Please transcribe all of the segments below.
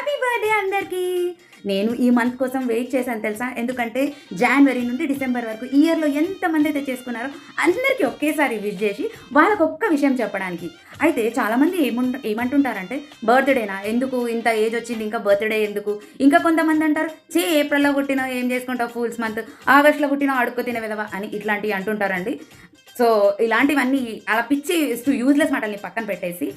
Happy birthday అందరికీ. నేను ఈ మంత్ కోసం వెయిట్ చేశాను తెలుసా, ఎందుకంటే జనవరి నుండి డిసెంబర్ వరకు ఇయర్లో ఎంతమంది అయితే చేసుకున్నారో అందరికీ ఒకేసారి విష్ చేసి వాళ్ళకు ఒక్క విషయం చెప్పడానికి. అయితే చాలామంది ఏమంటుంటారంటే బర్త్డేనా, ఎందుకు ఇంత ఏజ్ వచ్చింది ఇంకా బర్త్డే ఎందుకు. ఇంకా కొంతమంది అంటారు ఏప్రిల్లో పుట్టినా ఏం చేసుకుంటావు ఫూల్స్ మంత్, ఆగస్టులో పుట్టినా అడుక్కు తినే విధవా అని ఇట్లాంటివి అంటుంటారండి. సో ఇలాంటివన్నీ అలా పిచ్చి యూజ్లెస్ మాటల్ని పక్కన పెట్టేసి,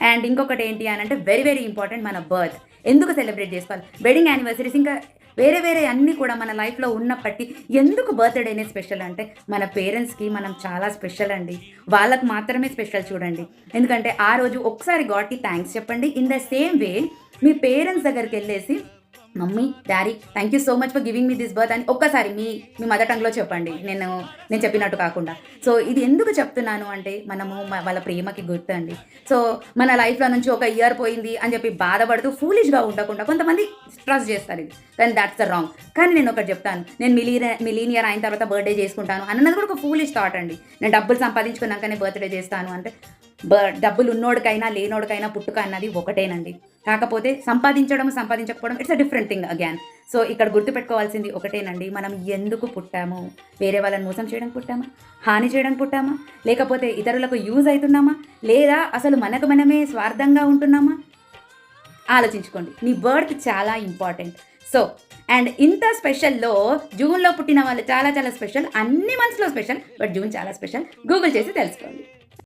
అండ్ ఇంకొకటి ఏంటి అని అంటే వెరీ వెరీ ఇంపార్టెంట్, మన బర్త్ ఎందుకు సెలబ్రేట్ చేసుకోవాలి, వెడ్డింగ్ యానివర్సరీస్ ఇంకా వేరే వేరే అన్నీ కూడా మన లైఫ్లో ఉన్నప్పటికీ ఎందుకు బర్త్డేనే స్పెషల్ అంటే మన పేరెంట్స్కి మనం చాలా స్పెషల్ అండి. వాళ్ళకు మాత్రమే స్పెషల్ చూడండి. ఎందుకంటే ఆ రోజు ఒకసారి గాడ్కి థ్యాంక్స్ చెప్పండి. In the same way me parents దగ్గరికి వెళ్ళేసి mummy daddy thank you so much for giving me this birth అని ఒక్కసారి మీ మదర్ టంగ్లో చెప్పండి, నేను చెప్పినట్టు కాకుండా. సో ఇది ఎందుకు చెప్తున్నాను అంటే మనము వాళ్ళ ప్రేమకి గుర్తు అండి. సో మన లైఫ్లో నుంచి ఒక ఇయర్ పోయింది అని చెప్పి బాధపడుతూ ఫూలిష్గా ఉండకుండా కొంతమంది ట్రస్ట్ చేస్తారు ఇది, కానీ దాట్స్ ద రాంగ్. కానీ నేను ఒకటి చెప్తాను, నేను మిలీనియర్ అయిన తర్వాత బర్త్డే చేసుకుంటాను అన్నది కూడా ఒక ఫూలిష్ థాట్ అండి. నేను డబ్బులు సంపాదించుకున్నాకనే బర్త్డే చేస్తాను అంటే డబ్బులు ఉన్నోడికైనా లేనోడికైనా పుట్టుక అన్నది ఒకటేనండి. కాకపోతే సంపాదించకపోవడం it's a different thing again. So ఇక్కడ గుర్తుపెట్టుకోవాల్సింది ఒకటేనండి, మనం ఎందుకు పుట్టాము, వేరే వాళ్ళని మోసం చేయడానికి పుట్టామా, హాని చేయడానికి పుట్టామా, లేకపోతే ఇతరులకు యూజ్ అవుతున్నామా, లేదా అసలు మనకు మనమే స్వార్థంగా ఉంటున్నామా, ఆలోచించుకోండి. నీ బర్త్ చాలా ఇంపార్టెంట్. సో అండ్ ఇంత స్పెషల్లో జూన్లో పుట్టిన వాళ్ళు చాలా చాలా స్పెషల్, అన్ని మంత్స్లో స్పెషల్, బట్ జూన్ చాలా స్పెషల్. గూగుల్ చేసి తెలుసుకోండి.